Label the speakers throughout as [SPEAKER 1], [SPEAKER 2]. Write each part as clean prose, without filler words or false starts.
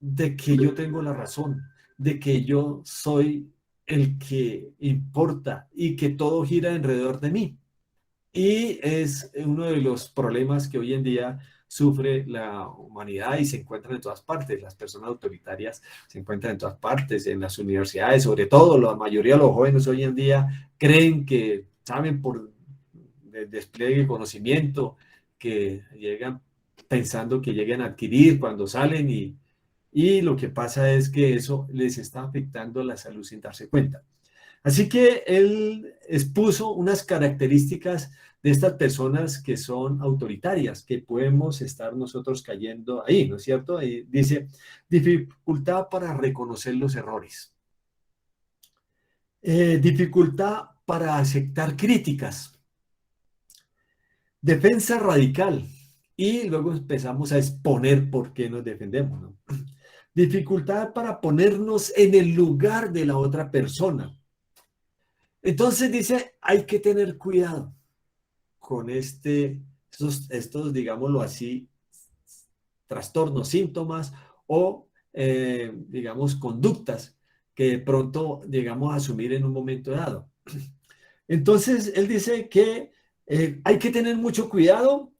[SPEAKER 1] de que yo tengo la razón, de que yo soy el que importa y que todo gira alrededor de mí. Y es uno de los problemas que hoy en día sufre la humanidad y se encuentran en todas partes. Las personas autoritarias se encuentran en todas partes, en las universidades, sobre todo la mayoría de los jóvenes hoy en día creen que saben por despliegue de conocimiento que llegan pensando que lleguen a adquirir cuando salen y lo que pasa es que eso les está afectando la salud sin darse cuenta. Así que él expuso unas características de estas personas que son autoritarias, que podemos estar nosotros cayendo ahí, ¿no es cierto? Y dice, dificultad para reconocer los errores, dificultad para aceptar críticas, defensa radical, y luego empezamos a exponer por qué nos defendemos, ¿no? Dificultad para ponernos en el lugar de la otra persona. Entonces dice, hay que tener cuidado con estos, digámoslo así, trastornos, síntomas o, digamos, conductas que de pronto llegamos a asumir en un momento dado. Entonces, él dice que hay que tener mucho cuidado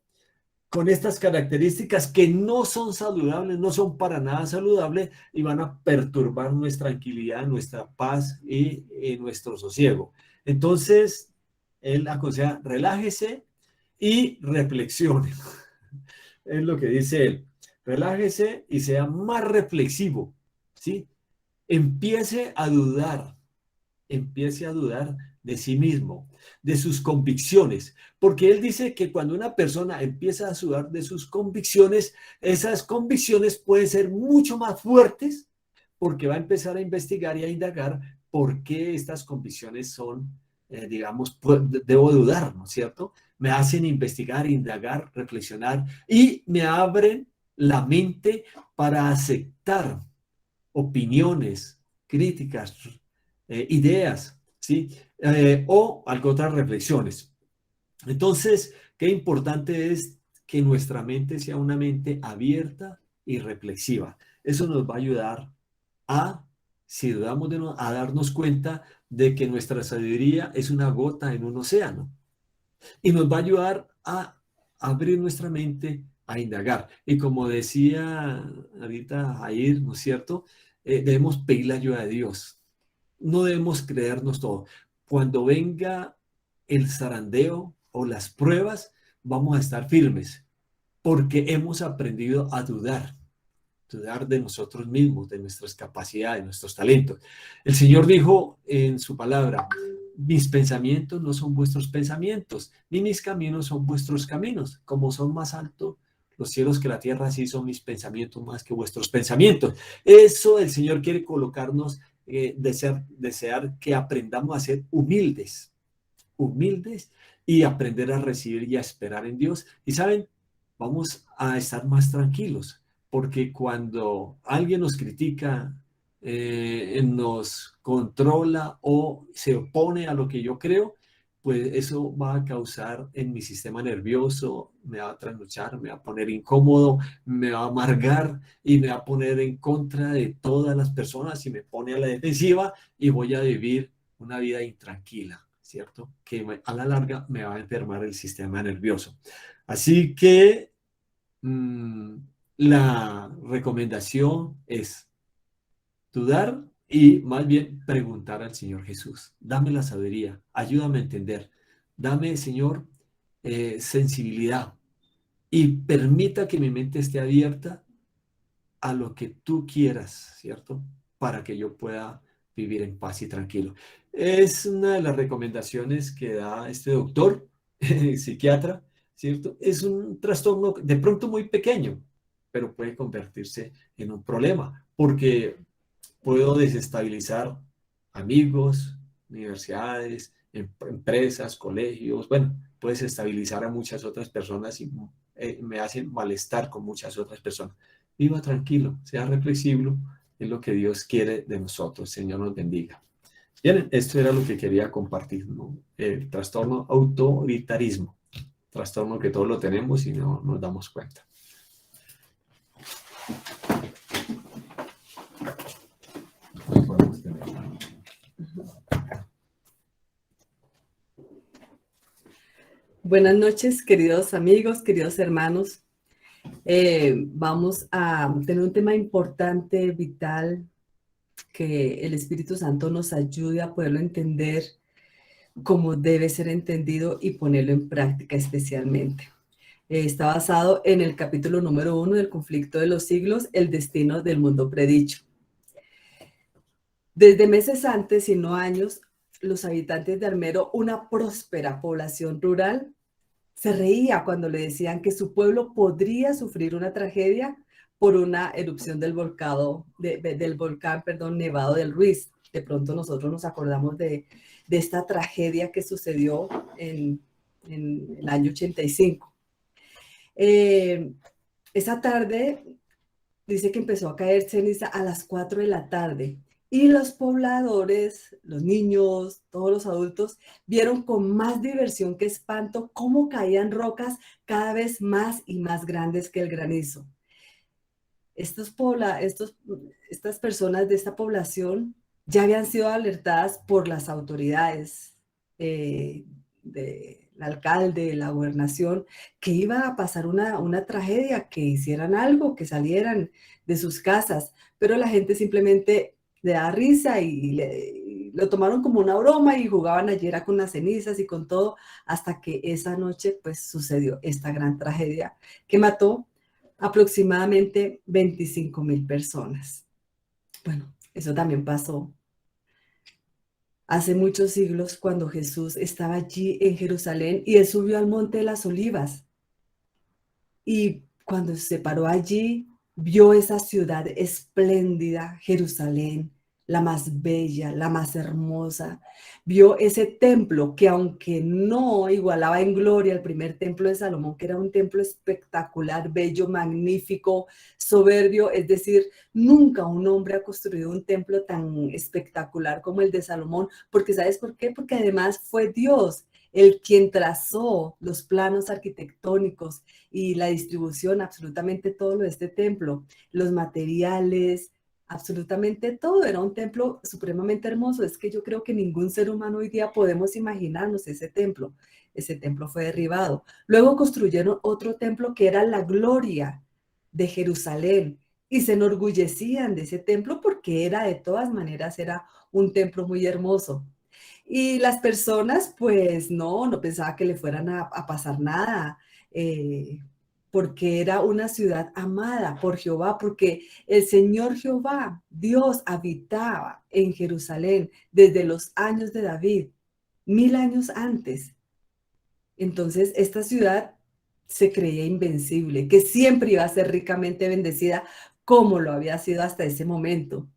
[SPEAKER 1] con estas características que no son saludables, no son para nada saludables y van a perturbar nuestra tranquilidad, nuestra paz y nuestro sosiego. Entonces, él aconseja, relájese y reflexione. Es lo que dice él. Relájese y sea más reflexivo, ¿sí? Empiece a dudar, empiece a dudar de sí mismo, de sus convicciones, porque él dice que cuando una persona empieza a dudar de sus convicciones, esas convicciones pueden ser mucho más fuertes porque va a empezar a investigar y a indagar por qué estas convicciones son, digamos, debo dudar, ¿no es cierto? Me hacen investigar, indagar, reflexionar y me abren la mente para aceptar opiniones, críticas, ideas, ¿sí? O algo otras reflexiones. Entonces, qué importante es que nuestra mente sea una mente abierta y reflexiva. Eso nos va a ayudar a, si dudamos a darnos cuenta de que nuestra sabiduría es una gota en un océano y nos va a ayudar a abrir nuestra mente a indagar. Y como decía ahorita Jair, ¿no es cierto? Debemos pedir la ayuda de Dios. No debemos creernos todo. Cuando venga el zarandeo o las pruebas, vamos a estar firmes porque hemos aprendido a dudar de nosotros mismos, de nuestras capacidades, de nuestros talentos. El Señor dijo en su palabra, mis pensamientos no son vuestros pensamientos, ni mis caminos son vuestros caminos. Como son más altos los cielos que la tierra, así son mis pensamientos más que vuestros pensamientos. Eso el Señor quiere colocarnos, desear que aprendamos a ser humildes, humildes y aprender a recibir y a esperar en Dios. Y saben, vamos a estar más tranquilos, porque cuando alguien nos critica, nos controla o se opone a lo que yo creo, pues eso va a causar en mi sistema nervioso, me va a trasnochar, me va a poner incómodo, me va a amargar y me va a poner en contra de todas las personas y me pone a la defensiva y voy a vivir una vida intranquila, ¿cierto? Que a la larga me va a enfermar el sistema nervioso. Así que mmm, la recomendación es dudar y más bien preguntar al Señor Jesús. Dame la sabiduría, ayúdame a entender. Dame, Señor, sensibilidad y permita que mi mente esté abierta a lo que tú quieras, ¿cierto? Para que yo pueda vivir en paz y tranquilo. Es una de las recomendaciones que da este doctor, psiquiatra, ¿cierto? Es un trastorno de pronto muy pequeño, pero puede convertirse en un problema, porque puedo desestabilizar amigos, universidades, empresas, colegios, bueno, puedes estabilizar a muchas otras personas y me hacen malestar con muchas otras personas. Viva tranquilo, sea reflexivo, es lo que Dios quiere de nosotros. Señor nos bendiga. Bien, esto era lo que quería compartir, ¿no? El trastorno autoritarismo, trastorno que todos lo tenemos y no nos damos cuenta.
[SPEAKER 2] Buenas noches, queridos amigos, queridos hermanos. Vamos a tener un tema importante, vital, que el Espíritu Santo nos ayude a poderlo entender como debe ser entendido y ponerlo en práctica especialmente. Está basado en el capítulo número 1 del conflicto de los siglos, el destino del mundo predicho. Desde meses antes, y no años, los habitantes de Armero, una próspera población rural, se reía cuando le decían que su pueblo podría sufrir una tragedia por una erupción del volcán, Nevado del Ruiz. De pronto nosotros nos acordamos de esta tragedia que sucedió en el año 85. Esa tarde dice que empezó a caer ceniza a las 4 de la tarde y los pobladores, los niños, todos los adultos, vieron con más diversión que espanto cómo caían rocas cada vez más y más grandes que el granizo. Estas personas de esta población ya habían sido alertadas por las autoridades, del alcalde, la gobernación, que iba a pasar una tragedia, que hicieran algo, que salieran de sus casas, pero la gente simplemente le da risa y lo tomaron como una broma y jugaban ayer con las cenizas y con todo, hasta que esa noche pues sucedió esta gran tragedia que mató aproximadamente 25,000 personas. Bueno, eso también pasó hace muchos siglos cuando Jesús estaba allí en Jerusalén y él subió al monte de las Olivas. Y cuando se paró allí, vio esa ciudad espléndida, Jerusalén, la más bella, la más hermosa. Vio ese templo que, aunque no igualaba en gloria al primer templo de Salomón, que era un templo espectacular, bello, magnífico, soberbio, es decir, nunca un hombre ha construido un templo tan espectacular como el de Salomón, porque ¿sabes por qué? Porque además fue Dios el quien trazó los planos arquitectónicos y la distribución, absolutamente todo lo de este templo, los materiales, absolutamente todo. Era un templo supremamente hermoso. Es que yo creo que ningún ser humano hoy día podemos imaginarnos ese templo. Ese templo fue derribado. Luego construyeron otro templo que era la gloria de Jerusalén y se enorgullecían de ese templo porque era, de todas maneras, era un templo muy hermoso. Y las personas, pues no pensaban que le fueran a pasar nada, porque era una ciudad amada por Jehová, porque el Señor Jehová, Dios, habitaba en Jerusalén desde los años de David, 1000 años antes. Entonces, esta ciudad se creía invencible, que siempre iba a ser ricamente bendecida, como lo había sido hasta ese momento.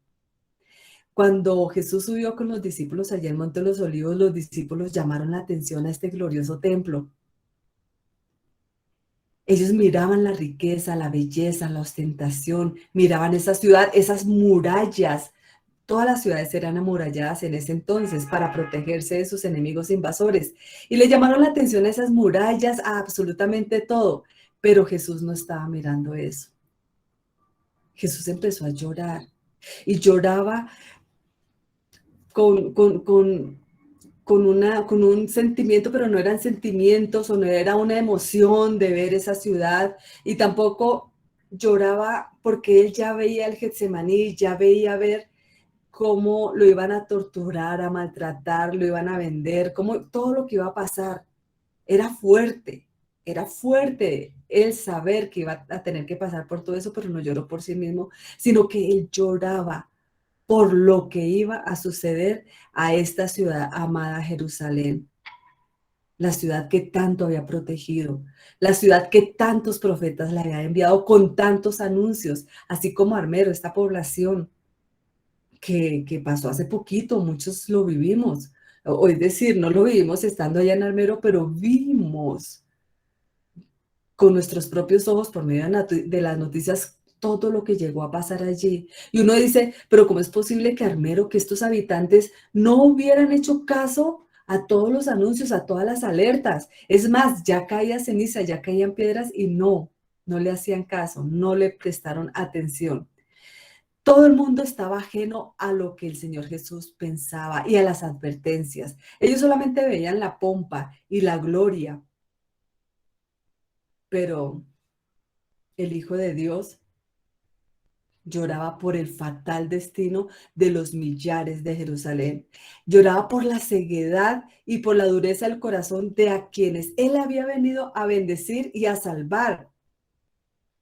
[SPEAKER 2] Cuando Jesús subió con los discípulos allá en Monte de los Olivos, los discípulos llamaron la atención a este glorioso templo. Ellos miraban la riqueza, la belleza, la ostentación, miraban esa ciudad, esas murallas. Todas las ciudades eran amuralladas en ese entonces para protegerse de sus enemigos invasores. Y le llamaron la atención a esas murallas, a absolutamente todo. Pero Jesús no estaba mirando eso. Jesús empezó a llorar y lloraba con un sentimiento, pero no eran sentimientos o no era una emoción de ver esa ciudad, y tampoco lloraba porque él ya veía el Getsemaní, ya veía ver cómo lo iban a torturar, a maltratar, lo iban a vender, cómo todo lo que iba a pasar. Era fuerte el saber que iba a tener que pasar por todo eso, pero no lloró por sí mismo, sino que él lloraba por lo que iba a suceder a esta ciudad amada Jerusalén, la ciudad que tanto había protegido, la ciudad que tantos profetas le habían enviado con tantos anuncios, así como Armero, esta población que pasó hace poquito, muchos lo vivimos, o es decir, no lo vivimos estando allá en Armero, pero vimos con nuestros propios ojos por medio de las noticias todo lo que llegó a pasar allí. Y uno dice, pero ¿cómo es posible que Armero, que estos habitantes no hubieran hecho caso a todos los anuncios, a todas las alertas? Es más, ya caía ceniza, ya caían piedras y no le hacían caso, no le prestaron atención. Todo el mundo estaba ajeno a lo que el Señor Jesús pensaba y a las advertencias. Ellos solamente veían la pompa y la gloria pero el Hijo de Dios lloraba por el fatal destino de los millares de Jerusalén. Lloraba por la ceguedad y por la dureza del corazón de a quienes él había venido a bendecir y a salvar.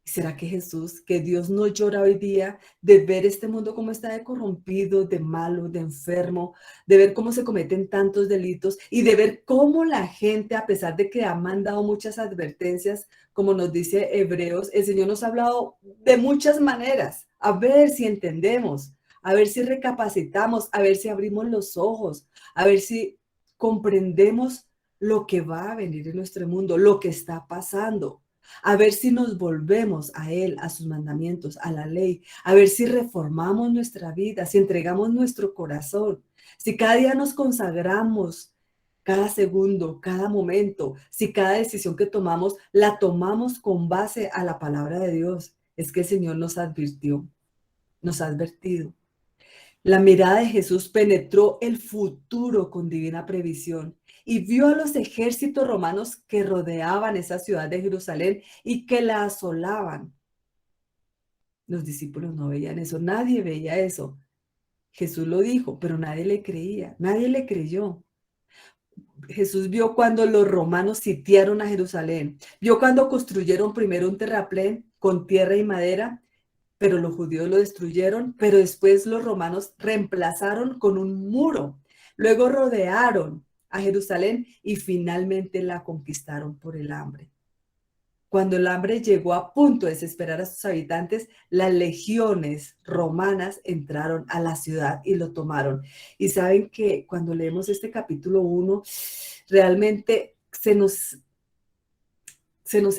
[SPEAKER 2] ¿Será que Jesús, que Dios no llora hoy día de ver este mundo como está de corrompido, de malo, de enfermo, de ver cómo se cometen tantos delitos y de ver cómo la gente, a pesar de que ha mandado muchas advertencias, como nos dice Hebreos, el Señor nos ha hablado de muchas maneras, a ver si entendemos, a ver si recapacitamos, a ver si abrimos los ojos, a ver si comprendemos lo que va a venir en nuestro mundo, lo que está pasando? A ver si nos volvemos a Él, a sus mandamientos, a la ley, a ver si reformamos nuestra vida, si entregamos nuestro corazón, si cada día nos consagramos, cada segundo, cada momento, si cada decisión que tomamos la tomamos con base a la palabra de Dios. Es que el Señor nos advirtió, nos ha advertido. La mirada de Jesús penetró el futuro con divina previsión y vio a los ejércitos romanos que rodeaban esa ciudad de Jerusalén y que la asolaban. Los discípulos no veían eso, nadie veía eso. Jesús lo dijo, pero nadie le creía, nadie le creyó. Jesús vio cuando los romanos sitiaron a Jerusalén, vio cuando construyeron primero un terraplén con tierra y madera, pero los judíos lo destruyeron, pero después los romanos reemplazaron con un muro. Luego rodearon a Jerusalén y finalmente la conquistaron por el hambre. Cuando el hambre llegó a punto de desesperar a sus habitantes, las legiones romanas entraron a la ciudad y lo tomaron. Y saben que cuando leemos este capítulo 1, realmente se nos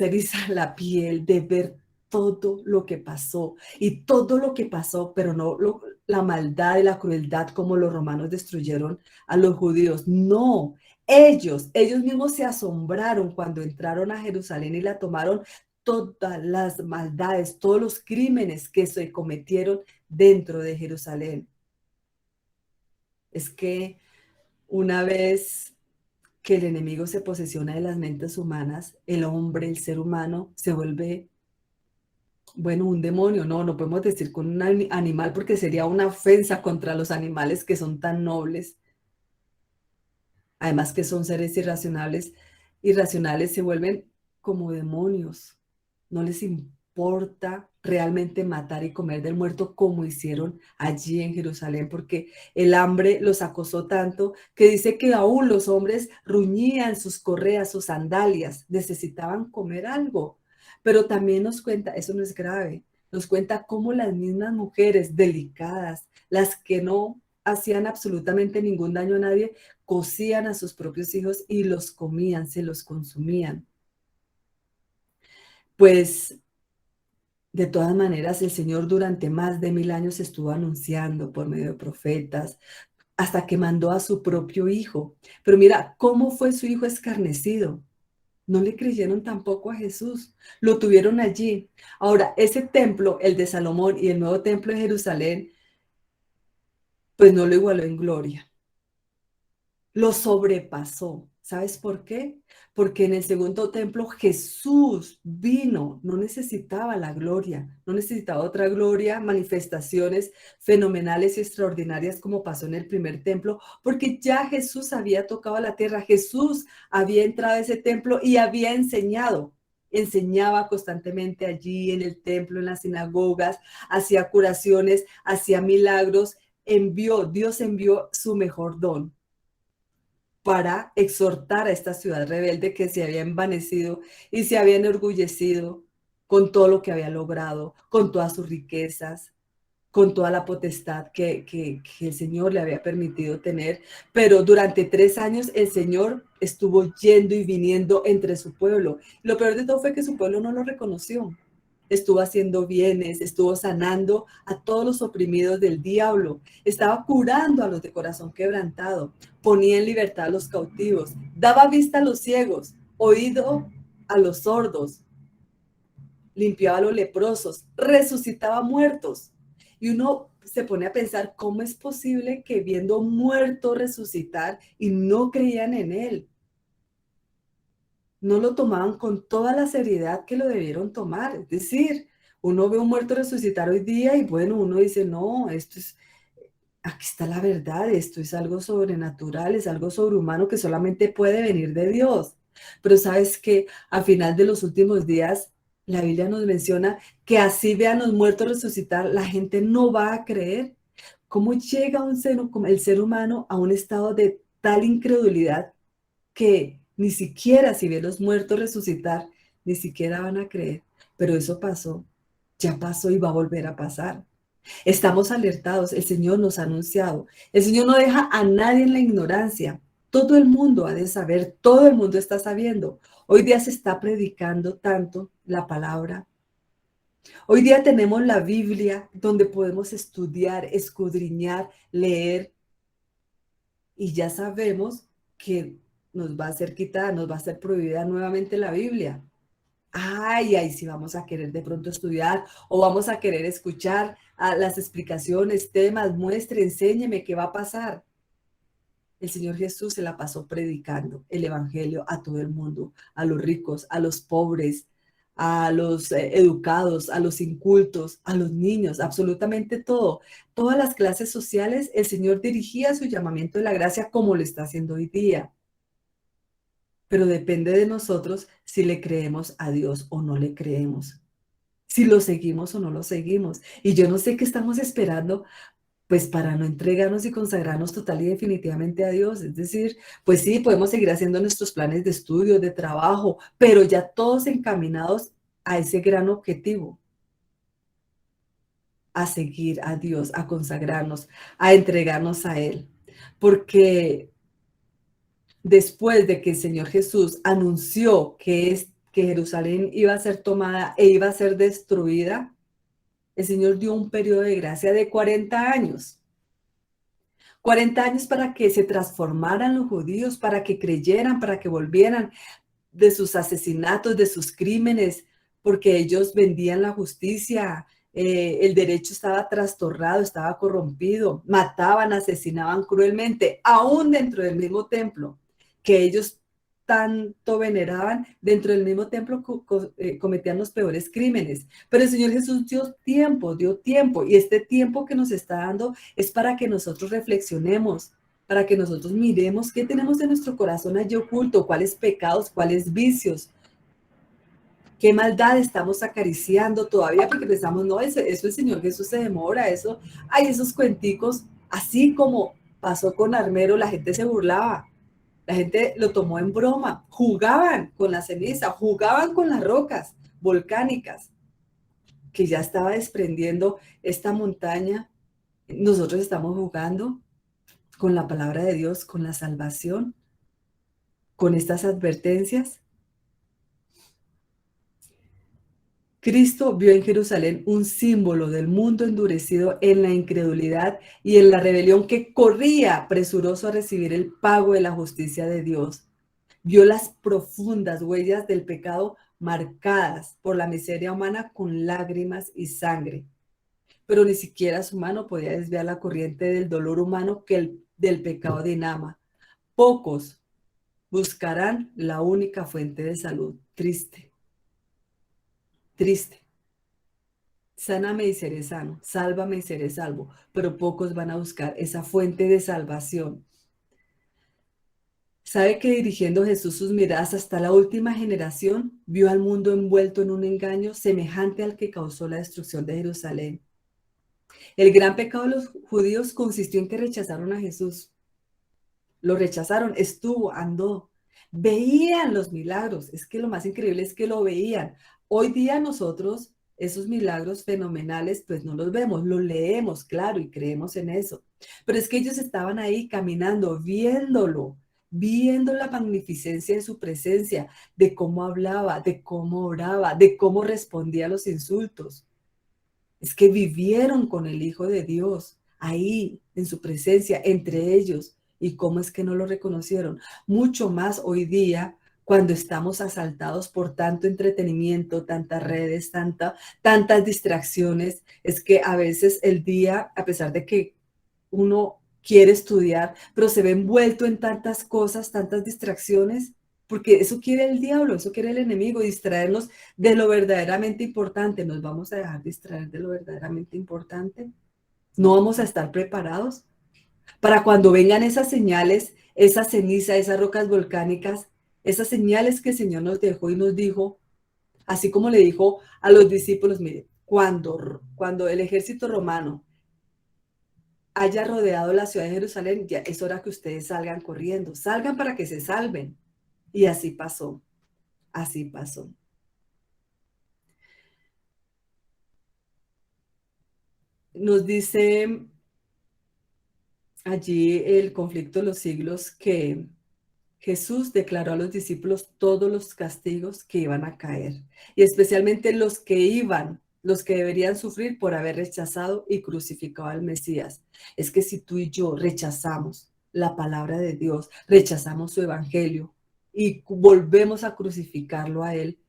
[SPEAKER 2] eriza la piel de ver todo lo que pasó y todo lo que pasó, pero no la maldad y la crueldad como los romanos destruyeron a los judíos. No, ellos mismos se asombraron cuando entraron a Jerusalén y la tomaron, todas las maldades, todos los crímenes que se cometieron dentro de Jerusalén. Es que una vez que el enemigo se posesiona de las mentes humanas, el hombre, el ser humano, se vuelve, bueno, un demonio. No podemos decir con un animal porque sería una ofensa contra los animales que son tan nobles. Además que son seres irracionales se vuelven como demonios. No les importa realmente matar y comer del muerto como hicieron allí en Jerusalén, porque el hambre los acosó tanto que dice que aún los hombres ruñían sus correas, sus sandalias, necesitaban comer algo. Pero también nos cuenta, eso no es grave, nos cuenta cómo las mismas mujeres delicadas, las que no hacían absolutamente ningún daño a nadie, cocían a sus propios hijos y los comían, se los consumían. Pues de todas maneras, el Señor durante más de 1000 años estuvo anunciando por medio de profetas, hasta que mandó a su propio hijo. Pero mira, ¿cómo fue su hijo escarnecido? No le creyeron tampoco a Jesús, lo tuvieron allí. Ahora, ese templo, el de Salomón y el nuevo templo de Jerusalén, pues no lo igualó en gloria. Lo sobrepasó. ¿Sabes por qué? Porque en el segundo templo Jesús vino, no necesitaba la gloria, no necesitaba otra gloria, manifestaciones fenomenales y extraordinarias como pasó en el primer templo, porque ya Jesús había tocado la tierra, Jesús había entrado a ese templo y había enseñado. Enseñaba constantemente allí en el templo, en las sinagogas, hacía curaciones, hacía milagros, Dios envió su mejor don para exhortar a esta ciudad rebelde que se había envanecido y se había enorgullecido con todo lo que había logrado, con todas sus riquezas, con toda la potestad que el Señor le había permitido tener. Pero durante 3 años el Señor estuvo yendo y viniendo entre su pueblo. Lo peor de todo fue que su pueblo no lo reconoció. Estuvo haciendo bienes, estuvo sanando a todos los oprimidos del diablo, estaba curando a los de corazón quebrantado, ponía en libertad a los cautivos, daba vista a los ciegos, oído a los sordos, limpiaba a los leprosos, resucitaba muertos. Y uno se pone a pensar, ¿cómo es posible que viendo muertos resucitar y no creían en él? no lo tomaban con toda la seriedad que lo debieron tomar. Es decir, uno ve un muerto resucitar hoy día y bueno, uno dice, no, aquí está la verdad, esto es algo sobrenatural, es algo sobrehumano que solamente puede venir de Dios. Pero sabes que al final de los últimos días, la Biblia nos menciona que así vean los muertos resucitar, la gente no va a creer. ¿Cómo llega el ser humano a un estado de tal incredulidad que ni siquiera si ve los muertos resucitar, ni siquiera van a creer? Pero eso pasó, ya pasó y va a volver a pasar. Estamos alertados, el Señor nos ha anunciado. El Señor no deja a nadie en la ignorancia. Todo el mundo ha de saber, todo el mundo está sabiendo. Hoy día se está predicando tanto la palabra. Hoy día tenemos la Biblia donde podemos estudiar, escudriñar, leer y ya sabemos que nos va a ser quitada, nos va a ser prohibida nuevamente la Biblia. Ay, ahí sí vamos a querer de pronto estudiar o vamos a querer escuchar las explicaciones, temas, muestre, enséñeme qué va a pasar. El Señor Jesús se la pasó predicando el evangelio a todo el mundo, a los ricos, a los pobres, a los educados, a los incultos, a los niños, absolutamente todo. Todas las clases sociales, el Señor dirigía su llamamiento de la gracia como lo está haciendo hoy día. Pero depende de nosotros si le creemos a Dios o no le creemos, si lo seguimos o no lo seguimos. Y yo no sé qué estamos esperando, pues para no entregarnos y consagrarnos total y definitivamente a Dios. Es decir, pues sí, podemos seguir haciendo nuestros planes de estudio, de trabajo, pero ya todos encaminados a ese gran objetivo, a seguir a Dios, a consagrarnos, a entregarnos a Él. Porque después de que el Señor Jesús anunció que Jerusalén iba a ser tomada e iba a ser destruida, el Señor dio un periodo de gracia de 40 años. 40 años para que se transformaran los judíos, para que creyeran, para que volvieran de sus asesinatos, de sus crímenes, porque ellos vendían la justicia, el derecho estaba trastornado, estaba corrompido, mataban, asesinaban cruelmente, aún dentro del mismo templo, que ellos tanto veneraban, dentro del mismo templo cometían los peores crímenes. Pero el Señor Jesús dio tiempo, y este tiempo que nos está dando es para que nosotros reflexionemos, para que nosotros miremos qué tenemos en nuestro corazón allí oculto, cuáles pecados, cuáles vicios, qué maldad estamos acariciando todavía, porque pensamos, no, eso el Señor Jesús se demora, eso, hay esos cuenticos, así como pasó con Armero, la gente se burlaba, la gente lo tomó en broma, jugaban con la ceniza, jugaban con las rocas volcánicas, que ya estaba desprendiendo esta montaña. Nosotros estamos jugando con la palabra de Dios, con la salvación, con estas advertencias. Cristo vio en Jerusalén un símbolo del mundo endurecido en la incredulidad y en la rebelión, que corría presuroso a recibir el pago de la justicia de Dios. Vio las profundas huellas del pecado marcadas por la miseria humana con lágrimas y sangre. Pero ni siquiera su mano podía desviar la corriente del dolor humano del pecado dinama. Pocos buscarán la única fuente de salud. Triste, triste. Sáname y seré sano, sálvame y seré salvo, pero pocos van a buscar esa fuente de salvación. ¿Sabe que dirigiendo Jesús sus miradas hasta la última generación, vio al mundo envuelto en un engaño semejante al que causó la destrucción de Jerusalén? El gran pecado de los judíos consistió en que rechazaron a Jesús. Lo rechazaron, andó, veían los milagros. Es que lo más increíble es que lo veían. Hoy día nosotros esos milagros fenomenales pues no los vemos, los leemos, claro, y creemos en eso. Pero es que ellos estaban ahí caminando, viéndolo, viendo la magnificencia de su presencia, de cómo hablaba, de cómo oraba, de cómo respondía a los insultos. Es que vivieron con el Hijo de Dios, ahí, en su presencia, entre ellos. ¿Y cómo es que no lo reconocieron? Mucho más hoy día, cuando estamos asaltados por tanto entretenimiento, tantas redes, tantas distracciones, es que a veces el día, a pesar de que uno quiere estudiar, pero se ve envuelto en tantas cosas, tantas distracciones, porque eso quiere el diablo, eso quiere el enemigo, distraernos de lo verdaderamente importante. ¿Nos vamos a dejar distraer de lo verdaderamente importante? ¿No vamos a estar preparados para cuando vengan esas señales, esa ceniza, esas rocas volcánicas, esas señales que el Señor nos dejó y nos dijo, así como le dijo a los discípulos, mire, cuando el ejército romano haya rodeado la ciudad de Jerusalén, ya es hora que ustedes salgan corriendo, salgan para que se salven. Y así pasó, así pasó. Nos dice allí el conflicto de los siglos que Jesús declaró a los discípulos todos los castigos que iban a caer, y especialmente los que deberían sufrir por haber rechazado y crucificado al Mesías. Es que si tú y yo rechazamos la palabra de Dios, rechazamos su evangelio y volvemos a crucificarlo a él,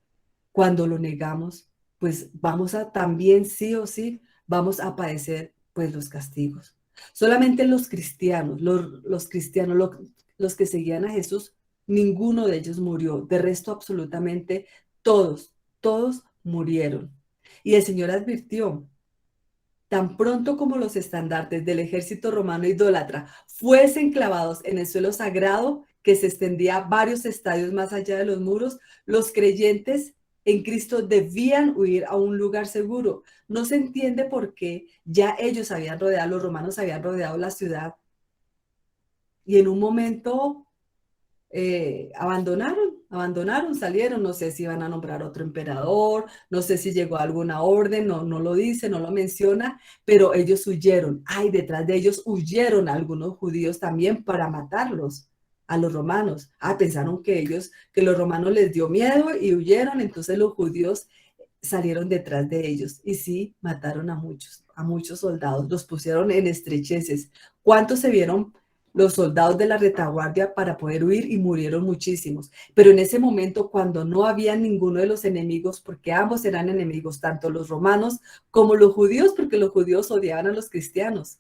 [SPEAKER 2] cuando lo negamos, pues vamos a también sí o sí, vamos a padecer pues los castigos. Solamente los cristianos, los cristianos, los que seguían a Jesús, ninguno de ellos murió. De resto, absolutamente todos murieron. Y el Señor advirtió, tan pronto como los estandartes del ejército romano idólatra fuesen clavados en el suelo sagrado que se extendía varios estadios más allá de los muros, los creyentes en Cristo debían huir a un lugar seguro. No se entiende por qué ya ellos habían rodeado, los romanos habían rodeado la ciudad y en un momento abandonaron, salieron, no sé si iban a nombrar otro emperador, no sé si llegó alguna orden, no lo dice, no lo menciona, pero ellos huyeron. Ay, detrás de ellos huyeron algunos judíos también para matarlos a los romanos. Pensaron que los romanos les dio miedo y huyeron, entonces los judíos salieron detrás de ellos y sí, mataron a muchos soldados, los pusieron en estrecheces. ¿Cuántos se vieron los soldados de la retaguardia para poder huir? Y murieron muchísimos? Pero en ese momento, cuando no había ninguno de los enemigos, porque ambos eran enemigos, tanto los romanos como los judíos, porque los judíos odiaban a los cristianos.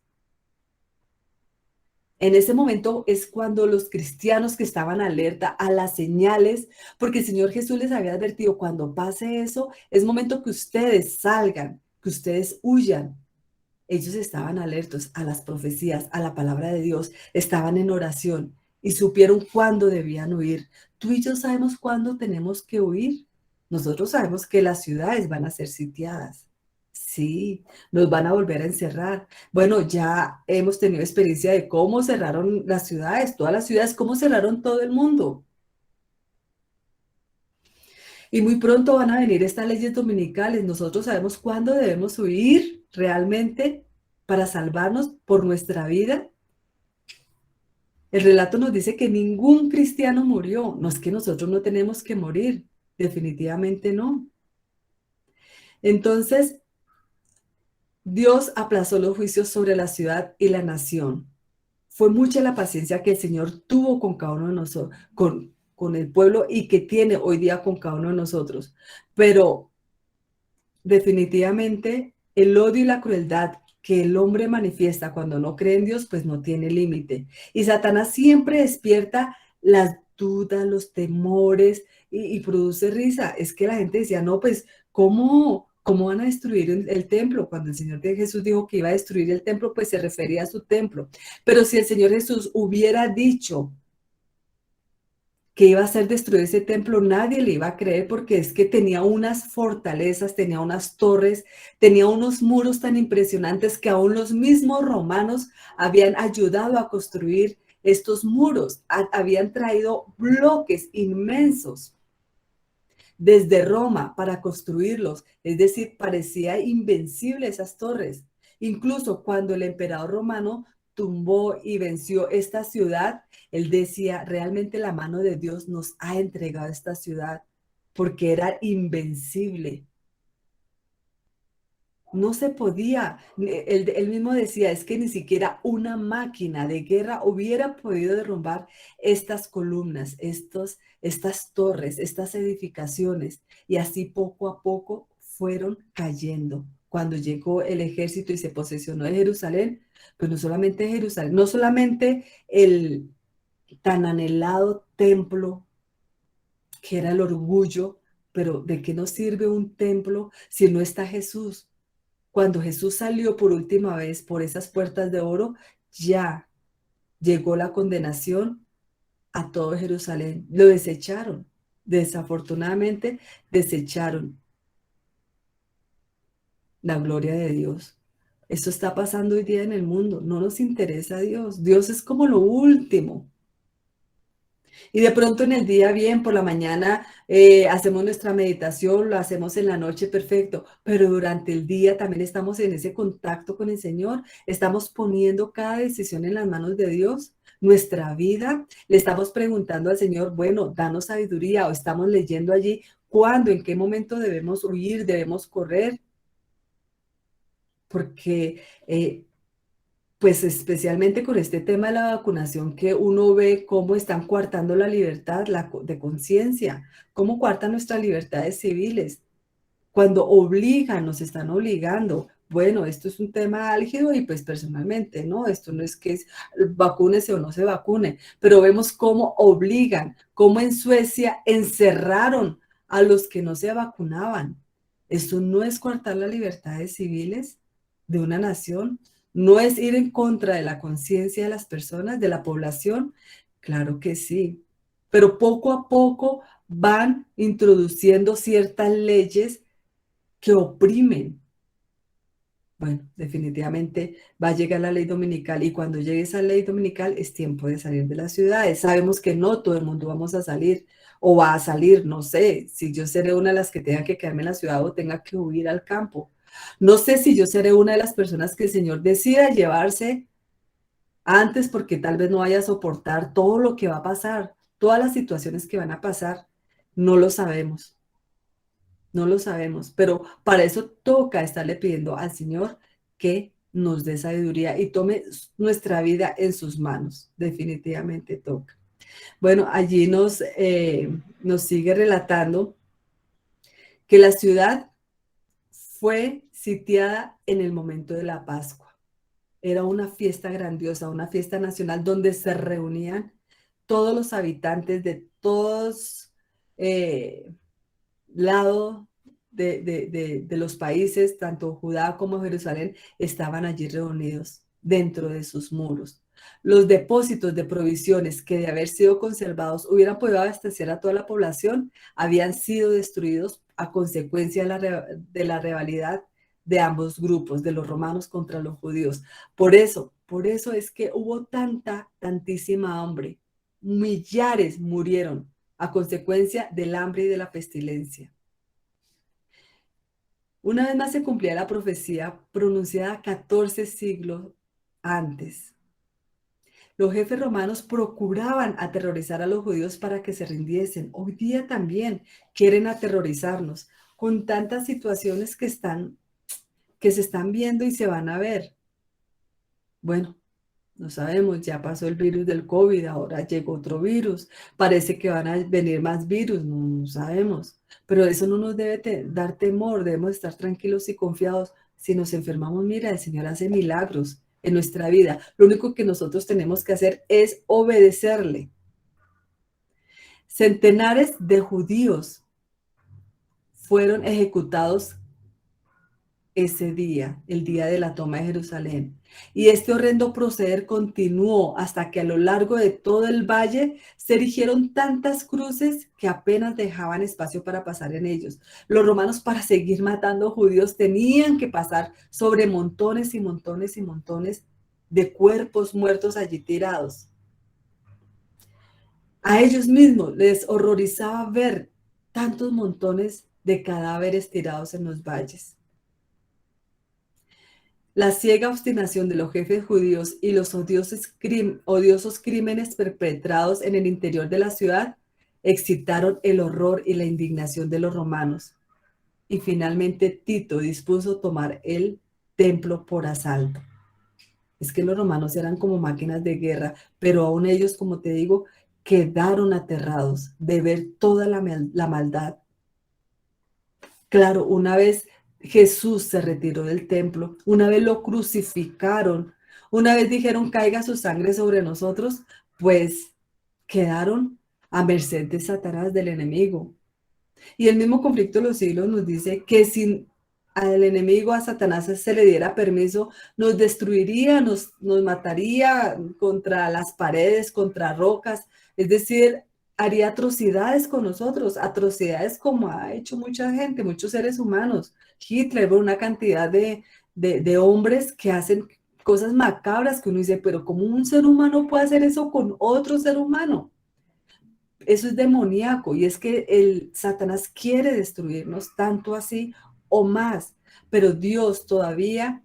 [SPEAKER 2] En ese momento es cuando los cristianos que estaban alerta a las señales, porque el Señor Jesús les había advertido, cuando pase eso, es momento que ustedes salgan, que ustedes huyan. Ellos estaban alertos a las profecías, a la palabra de Dios, estaban en oración y supieron cuándo debían huir. Tú y yo sabemos cuándo tenemos que huir. Nosotros sabemos que las ciudades van a ser sitiadas. Sí, nos van a volver a encerrar. Bueno, ya hemos tenido experiencia de cómo cerraron las ciudades, todas las ciudades, cómo cerraron todo el mundo. Y muy pronto van a venir estas leyes dominicales. Nosotros sabemos cuándo debemos huir realmente para salvarnos por nuestra vida. El relato nos dice que ningún cristiano murió. No es que nosotros no tenemos que morir. Definitivamente no. Entonces, Dios aplazó los juicios sobre la ciudad y la nación. Fue mucha la paciencia que el Señor tuvo con cada uno de nosotros, con el pueblo y que tiene hoy día con cada uno de nosotros. Pero definitivamente el odio y la crueldad que el hombre manifiesta cuando no cree en Dios, pues no tiene límite. Y Satanás siempre despierta las dudas, los temores y produce risa. Es que la gente decía, no, pues, ¿cómo van a destruir el templo? Cuando el Señor Jesús dijo que iba a destruir el templo, pues se refería a su templo. Pero si el Señor Jesús hubiera dicho que iba a ser destruido ese templo, nadie le iba a creer, porque es que tenía unas fortalezas, tenía unas torres, tenía unos muros tan impresionantes que aún los mismos romanos habían ayudado a construir estos muros, habían traído bloques inmensos desde Roma para construirlos, es decir, parecía invencible esas torres. Incluso cuando el emperador romano tumbó y venció esta ciudad, él decía, realmente la mano de Dios nos ha entregado esta ciudad porque era invencible. No se podía, él mismo decía, es que ni siquiera una máquina de guerra hubiera podido derrumbar estas columnas, estas torres, estas edificaciones, y así poco a poco fueron cayendo. Cuando llegó el ejército y se posesionó de Jerusalén, pues no solamente Jerusalén, no solamente el tan anhelado templo que era el orgullo, pero ¿de qué nos sirve un templo si no está Jesús? Cuando Jesús salió por última vez por esas puertas de oro, ya llegó la condenación a todo Jerusalén. Lo desecharon. Desafortunadamente, desecharon la gloria de Dios. Esto está pasando hoy día en el mundo. No nos interesa a Dios. Dios es como lo último. Y de pronto en el día bien, por la mañana hacemos nuestra meditación, lo hacemos en la noche, perfecto, pero durante el día también estamos en ese contacto con el Señor, estamos poniendo cada decisión en las manos de Dios, nuestra vida, le estamos preguntando al Señor, bueno, danos sabiduría, o estamos leyendo allí cuándo, en qué momento debemos huir, debemos correr, porque pues especialmente con este tema de la vacunación, que uno ve cómo están coartando la libertad de conciencia, cómo coartan nuestras libertades civiles, cuando obligan, nos están obligando. Bueno, esto es un tema álgido y pues personalmente, ¿no? Esto no es que es vacúnese o no se vacune, pero vemos cómo obligan, cómo en Suecia encerraron a los que no se vacunaban. Esto no es coartar las libertades civiles de una nación, no es ir en contra de la conciencia de las personas, de la población. Claro que sí, pero poco a poco van introduciendo ciertas leyes que oprimen. Bueno, definitivamente va a llegar la ley dominical y cuando llegue esa ley dominical es tiempo de salir de las ciudades. Sabemos que no todo el mundo vamos a salir o va a salir, no sé, si yo seré una de las que tenga que quedarme en la ciudad o tenga que huir al campo. No sé si yo seré una de las personas que el Señor decida llevarse antes porque tal vez no vaya a soportar todo lo que va a pasar, todas las situaciones que van a pasar. No lo sabemos. No lo sabemos, pero para eso toca estarle pidiendo al Señor que nos dé sabiduría y tome nuestra vida en sus manos. Definitivamente toca. Bueno, allí nos sigue relatando que la ciudad fue sitiada en el momento de la Pascua. Era una fiesta grandiosa, una fiesta nacional donde se reunían todos los habitantes de todos lados de los países, tanto Judá como Jerusalén, estaban allí reunidos dentro de sus muros. Los depósitos de provisiones que de haber sido conservados hubieran podido abastecer a toda la población, habían sido destruidos a consecuencia de la rivalidad de ambos grupos, de los romanos contra los judíos. Por eso es que hubo tantísima hambre. Millares murieron a consecuencia del hambre y de la pestilencia. Una vez más se cumplía la profecía pronunciada 14 siglos antes. Los jefes romanos procuraban aterrorizar a los judíos para que se rindiesen. Hoy día también quieren aterrorizarnos con tantas situaciones que se están viendo y se van a ver. Bueno, no sabemos, ya pasó el virus del COVID, ahora llegó otro virus, parece que van a venir más virus, no sabemos, pero eso no nos debe dar temor, debemos estar tranquilos y confiados. Si nos enfermamos, mira, el Señor hace milagros en nuestra vida, lo único que nosotros tenemos que hacer es obedecerle. Centenares de judíos fueron ejecutados ese día, el día de la toma de Jerusalén. Y este horrendo proceder continuó hasta que a lo largo de todo el valle se erigieron tantas cruces que apenas dejaban espacio para pasar en ellos. Los romanos, para seguir matando judíos, tenían que pasar sobre montones y montones y montones de cuerpos muertos allí tirados. A ellos mismos les horrorizaba ver tantos montones de cadáveres tirados en los valles. La ciega obstinación de los jefes judíos y los odiosos crímenes perpetrados en el interior de la ciudad excitaron el horror y la indignación de los romanos. Y finalmente Tito dispuso tomar el templo por asalto. Es que los romanos eran como máquinas de guerra, pero aún ellos, como te digo, quedaron aterrados de ver toda la maldad. Claro, una vez Jesús se retiró del templo, una vez lo crucificaron, una vez dijeron caiga su sangre sobre nosotros, pues quedaron a merced de Satanás, del enemigo. Y el mismo conflicto de los siglos nos dice que si al enemigo, a Satanás, se le diera permiso, nos destruiría, nos mataría contra las paredes, contra rocas, es decir, haría atrocidades con nosotros, atrocidades como ha hecho mucha gente, muchos seres humanos. Hitler, una cantidad de hombres que hacen cosas macabras que uno dice, pero ¿cómo un ser humano puede hacer eso con otro ser humano? Eso es demoníaco y es que el Satanás quiere destruirnos tanto así o más, pero Dios todavía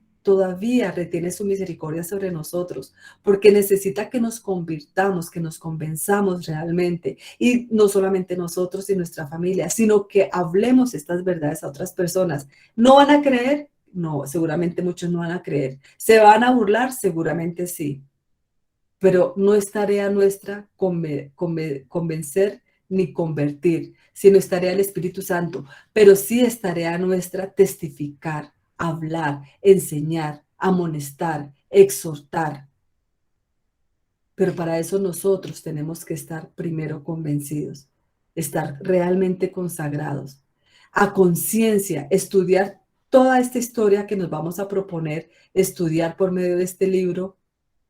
[SPEAKER 2] retiene su misericordia sobre nosotros, porque necesita que nos convirtamos, que nos convenzamos realmente, y no solamente nosotros y nuestra familia, sino que hablemos estas verdades a otras personas. ¿No van a creer? No, seguramente muchos no van a creer. ¿Se van a burlar? Seguramente sí, pero no es tarea nuestra convencer ni convertir, sino es tarea del Espíritu Santo, pero sí es tarea nuestra testificar, hablar, enseñar, amonestar, exhortar. Pero para eso nosotros tenemos que estar primero convencidos, estar realmente consagrados, a conciencia, estudiar toda esta historia que nos vamos a proponer, estudiar por medio de este libro,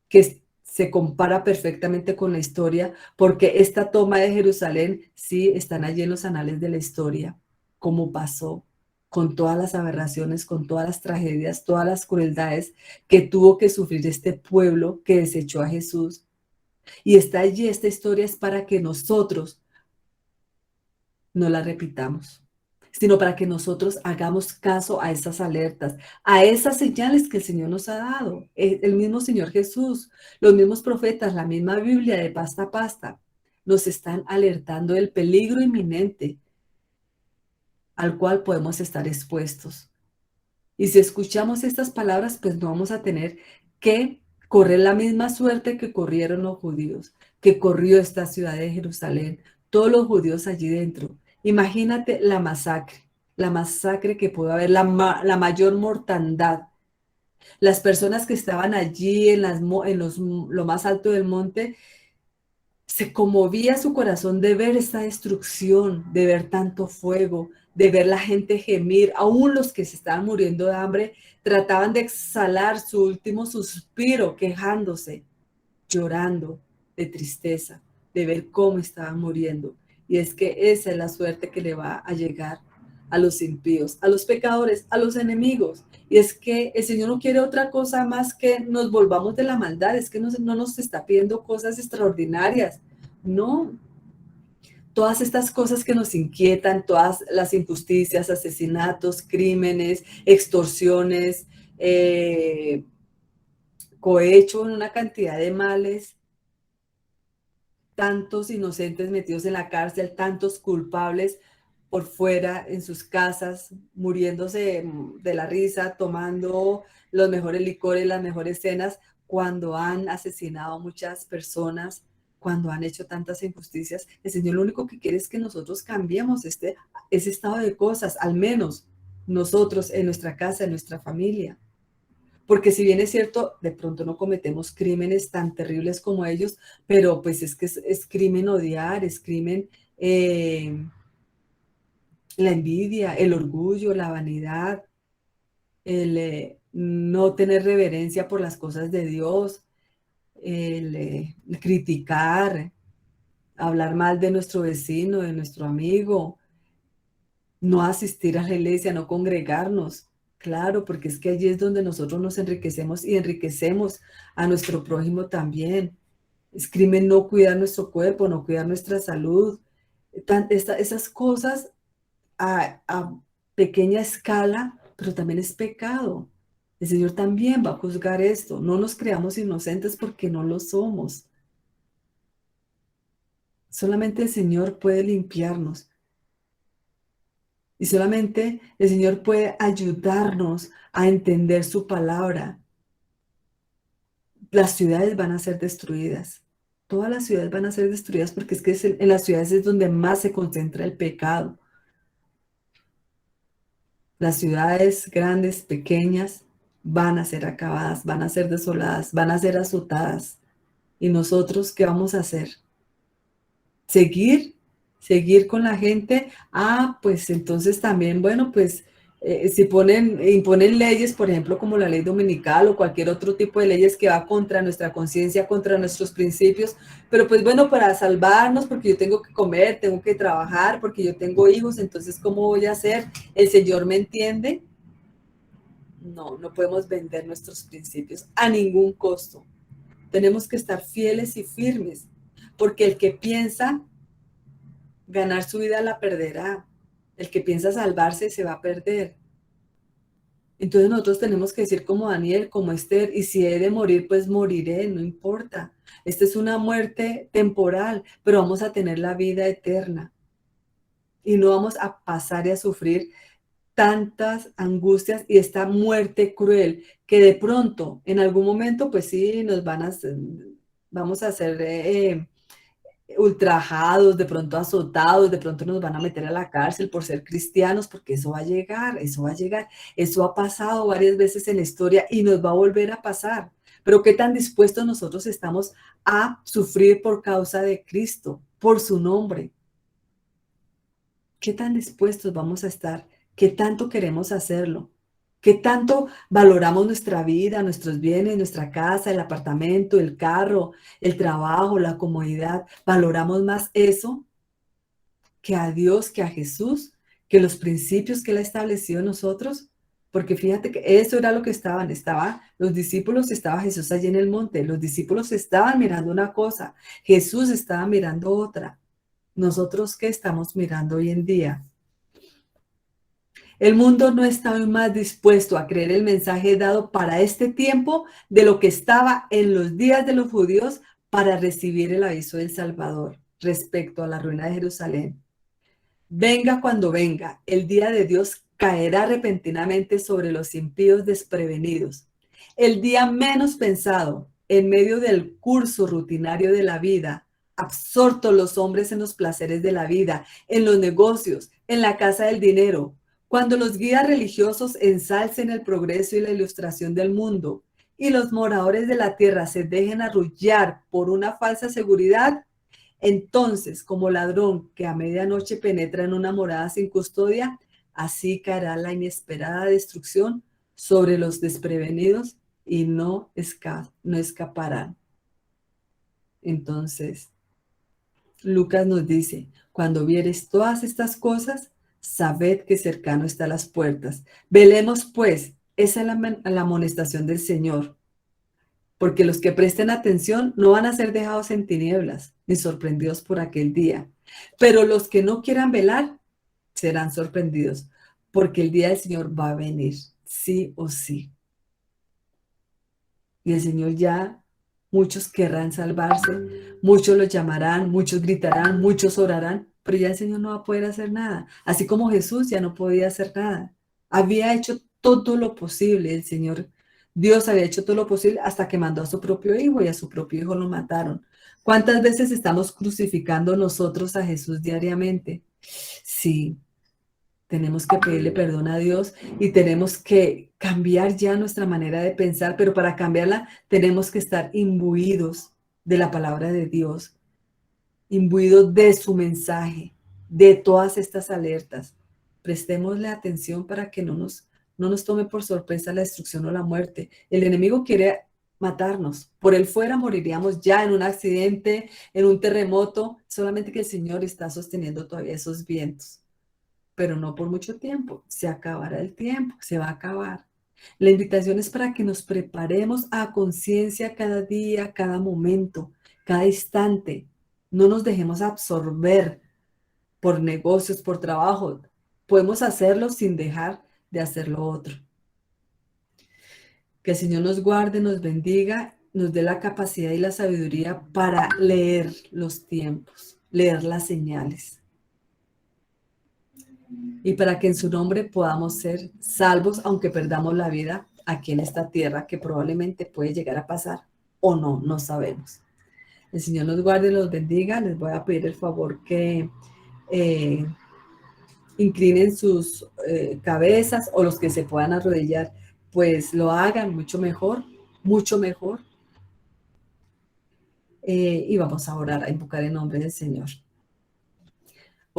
[SPEAKER 2] que se compara perfectamente con la historia, porque esta toma de Jerusalén sí están allí en los anales de la historia, cómo pasó, con todas las aberraciones, con todas las tragedias, todas las crueldades que tuvo que sufrir este pueblo que desechó a Jesús. Y está allí, esta historia es para que nosotros no la repitamos, sino para que nosotros hagamos caso a esas alertas, a esas señales que el Señor nos ha dado. El mismo Señor Jesús, los mismos profetas, la misma Biblia de pasta a pasta, nos están alertando del peligro inminente al cual podemos estar expuestos. Y si escuchamos estas palabras, pues no vamos a tener que correr la misma suerte que corrieron los judíos, que corrió esta ciudad de Jerusalén, todos los judíos allí dentro. Imagínate la masacre que pudo haber, la mayor mortandad. Las personas que estaban allí lo más alto del monte, se conmovía su corazón de ver esta destrucción, de ver tanto fuego, de ver la gente gemir, aún los que se estaban muriendo de hambre, trataban de exhalar su último suspiro, quejándose, llorando de tristeza, de ver cómo estaban muriendo. Y es que esa es la suerte que le va a llegar a los impíos, a los pecadores, a los enemigos. Y es que el Señor no quiere otra cosa más que nos volvamos de la maldad, es que no nos está pidiendo cosas extraordinarias, no. Todas estas cosas que nos inquietan, todas las injusticias, asesinatos, crímenes, extorsiones, cohecho en una cantidad de males, tantos inocentes metidos en la cárcel, tantos culpables por fuera en sus casas, muriéndose de la risa, tomando los mejores licores, las mejores cenas, cuando han asesinado a muchas personas, cuando han hecho tantas injusticias. El Señor lo único que quiere es que nosotros cambiemos ese estado de cosas, al menos nosotros en nuestra casa, en nuestra familia. Porque si bien es cierto, de pronto no cometemos crímenes tan terribles como ellos, pero pues es que es crimen odiar, es crimen la envidia, el orgullo, la vanidad, el no tener reverencia por las cosas de Dios, el criticar, hablar mal de nuestro vecino, de nuestro amigo, no asistir a la iglesia, no congregarnos. Claro, porque es que allí es donde nosotros nos enriquecemos y enriquecemos a nuestro prójimo también. Es crimen no cuidar nuestro cuerpo, no cuidar nuestra salud. Esas cosas a pequeña escala, pero también es pecado. El Señor también va a juzgar esto. No nos creamos inocentes porque no lo somos. Solamente el Señor puede limpiarnos. Y solamente el Señor puede ayudarnos a entender su palabra. Las ciudades van a ser destruidas. Todas las ciudades van a ser destruidas porque es que en las ciudades es donde más se concentra el pecado. Las ciudades grandes, pequeñas, van a ser acabadas, van a ser desoladas, van a ser azotadas. ¿Y nosotros qué vamos a hacer? seguir con la gente. Pues entonces también, bueno, pues si imponen leyes, por ejemplo, como la ley dominical o cualquier otro tipo de leyes que va contra nuestra conciencia, contra nuestros principios, pero pues bueno, para salvarnos, porque yo tengo que comer, tengo que trabajar, porque yo tengo hijos, entonces, ¿cómo voy a hacer? ¿El Señor me entiende? No, no podemos vender nuestros principios a ningún costo. Tenemos que estar fieles y firmes, porque el que piensa ganar su vida la perderá. El que piensa salvarse se va a perder. Entonces nosotros tenemos que decir como Daniel, como Esther, y si he de morir, pues moriré, no importa. Esta es una muerte temporal, pero vamos a tener la vida eterna. Y no vamos a pasar y a sufrir tantas angustias y esta muerte cruel que de pronto, en algún momento, pues sí, vamos a ser ultrajados, de pronto azotados, de pronto nos van a meter a la cárcel por ser cristianos, porque eso va a llegar, eso va a llegar. Eso ha pasado varias veces en la historia y nos va a volver a pasar. Pero qué tan dispuestos nosotros estamos a sufrir por causa de Cristo, por su nombre. ¿Qué tan dispuestos vamos a estar? ¿Qué tanto queremos hacerlo? ¿Qué tanto valoramos nuestra vida, nuestros bienes, nuestra casa, el apartamento, el carro, el trabajo, la comodidad? ¿Valoramos más eso que a Dios, que a Jesús, que los principios que Él ha establecido en nosotros? Porque fíjate que eso era lo que estaban los discípulos, estaba Jesús allí en el monte, los discípulos estaban mirando una cosa, Jesús estaba mirando otra. ¿Nosotros qué estamos mirando hoy en día? El mundo no está hoy más dispuesto a creer el mensaje dado para este tiempo de lo que estaba en los días de los judíos para recibir el aviso del Salvador respecto a la ruina de Jerusalén. Venga cuando venga, el día de Dios caerá repentinamente sobre los impíos desprevenidos. El día menos pensado, en medio del curso rutinario de la vida, absortos los hombres en los placeres de la vida, en los negocios, en la casa del dinero, cuando los guías religiosos ensalcen el progreso y la ilustración del mundo y los moradores de la tierra se dejen arrullar por una falsa seguridad, entonces, como ladrón que a medianoche penetra en una morada sin custodia, así caerá la inesperada destrucción sobre los desprevenidos y no escaparán. Entonces, Lucas nos dice, cuando vieres todas estas cosas, sabed que cercano está a las puertas. Velemos pues, esa es la amonestación del Señor, porque los que presten atención no van a ser dejados en tinieblas ni sorprendidos por aquel día. Pero los que no quieran velar serán sorprendidos, porque el día del Señor va a venir, sí o sí. Y el Señor ya, muchos querrán salvarse, muchos lo llamarán, muchos gritarán, muchos orarán, pero ya el Señor no va a poder hacer nada. Así como Jesús ya no podía hacer nada. Había hecho todo lo posible el Señor. Dios había hecho todo lo posible hasta que mandó a su propio hijo y a su propio hijo lo mataron. ¿Cuántas veces estamos crucificando nosotros a Jesús diariamente? Sí, tenemos que pedirle perdón a Dios y tenemos que cambiar ya nuestra manera de pensar, pero para cambiarla tenemos que estar imbuidos de la palabra de Dios, imbuidos de su mensaje, de todas estas alertas. Prestémosle atención para que no nos tome por sorpresa la destrucción o la muerte. El enemigo quiere matarnos. Por él fuera moriríamos ya en un accidente, en un terremoto, solamente que el Señor está sosteniendo todavía esos vientos. Pero no por mucho tiempo, se acabará el tiempo, se va a acabar. La invitación es para que nos preparemos a conciencia cada día, cada momento, cada instante. No nos dejemos absorber por negocios, por trabajo. Podemos hacerlo sin dejar de hacer lo otro. Que el Señor nos guarde, nos bendiga, nos dé la capacidad y la sabiduría para leer los tiempos, leer las señales. Y para que en su nombre podamos ser salvos, aunque perdamos la vida aquí en esta tierra, que probablemente puede llegar a pasar o no, no sabemos. El Señor nos guarde y los bendiga. Les voy a pedir el favor que inclinen sus cabezas, o los que se puedan arrodillar, pues lo hagan mucho mejor, mucho mejor. Y vamos a orar, a invocar el nombre del Señor.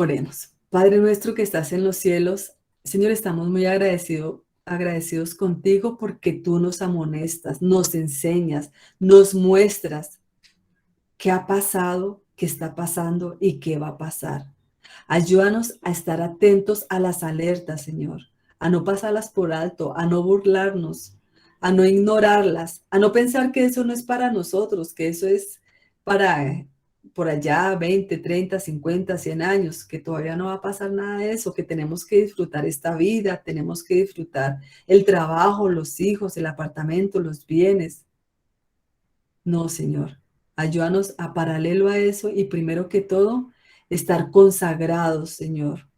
[SPEAKER 2] Oremos. Padre nuestro que estás en los cielos, Señor, estamos muy agradecidos contigo porque tú nos amonestas, nos enseñas, nos muestras qué ha pasado, qué está pasando y qué va a pasar. Ayúdanos a estar atentos a las alertas, Señor, a no pasarlas por alto, a no burlarnos, a no ignorarlas, a no pensar que eso no es para nosotros, que eso es para por allá 20, 30, 50, 100 años, que todavía no va a pasar nada de eso, que tenemos que disfrutar esta vida, tenemos que disfrutar el trabajo, los hijos, el apartamento, los bienes. No, Señor, ayúdanos a paralelo a eso y primero que todo, estar consagrados, Señor,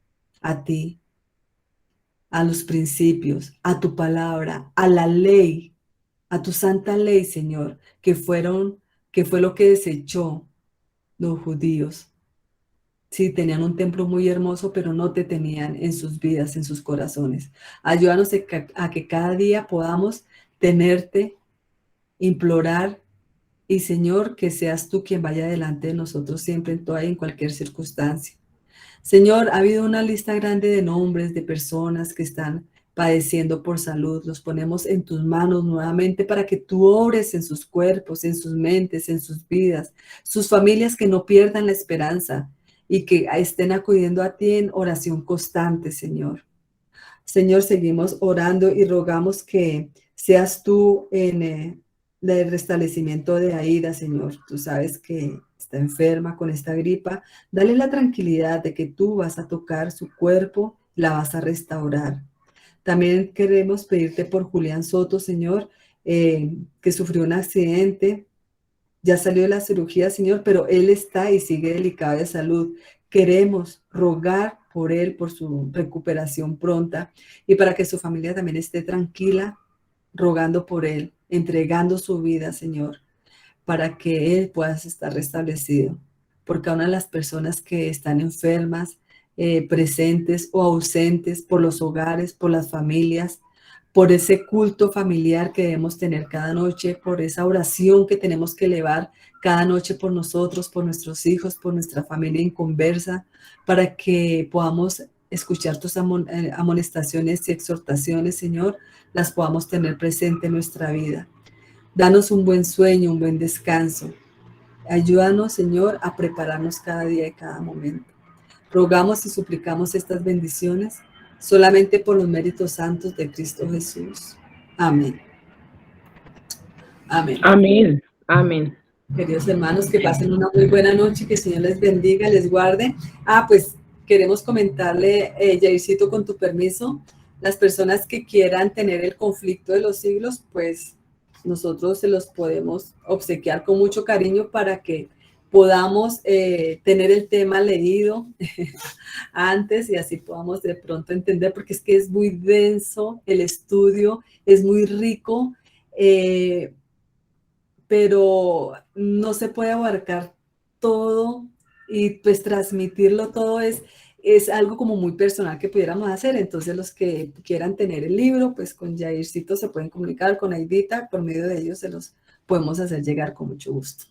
[SPEAKER 2] a ti, a los principios, a tu palabra, a la ley, a tu santa ley, Señor, que fue lo que desechó los judíos. Sí, tenían un templo muy hermoso, pero no te tenían en sus vidas, en sus corazones. Ayúdanos a que cada día podamos tenerte, implorar y Señor, que seas tú quien vaya delante de nosotros siempre, en toda y en cualquier circunstancia. Señor, ha habido una lista grande de nombres de personas que están padeciendo por salud. Los ponemos en tus manos nuevamente para que tú obres en sus cuerpos, en sus mentes, en sus vidas, sus familias que no pierdan la esperanza y que estén acudiendo a ti en oración constante, Señor. Señor, seguimos orando y rogamos que seas tú en el restablecimiento de Aida, Señor. Tú sabes que está enferma con esta gripa. Dale la tranquilidad de que tú vas a tocar su cuerpo, la vas a restaurar. También queremos pedirte por Julián Soto, Señor, que sufrió un accidente. Ya salió de la cirugía, Señor, pero él está y sigue delicado de salud. Queremos rogar por él, por su recuperación pronta y para que su familia también esté tranquila, rogando por él, entregando su vida, Señor, para que él pueda estar restablecido. Por cada una de las personas que están enfermas, presentes o ausentes, por los hogares, por las familias, por ese culto familiar que debemos tener cada noche, por esa oración que tenemos que elevar cada noche por nosotros, por nuestros hijos, por nuestra familia en conversa, para que podamos escuchar tus amonestaciones y exhortaciones, Señor, las podamos tener presente en nuestra vida. Danos un buen sueño, un buen descanso. Ayúdanos, Señor, a prepararnos cada día y cada momento. Rogamos y suplicamos estas bendiciones solamente por los méritos santos de Cristo Jesús. Amén. Amén.
[SPEAKER 3] Amén. Amén.
[SPEAKER 2] Queridos hermanos, que pasen una muy buena noche, que el Señor les bendiga, les guarde. Pues queremos comentarle, Jaircito, con tu permiso, las personas que quieran tener el conflicto de los siglos, pues nosotros se los podemos obsequiar con mucho cariño para que podamos tener el tema leído antes y así podamos de pronto entender, porque es que es muy denso el estudio, es muy rico, pero no se puede abarcar todo y pues transmitirlo todo es algo como muy personal que pudiéramos hacer. Entonces los que quieran tener el libro, pues con Jaircito se pueden comunicar, con Aidita, por medio de ellos se los podemos hacer llegar con mucho gusto.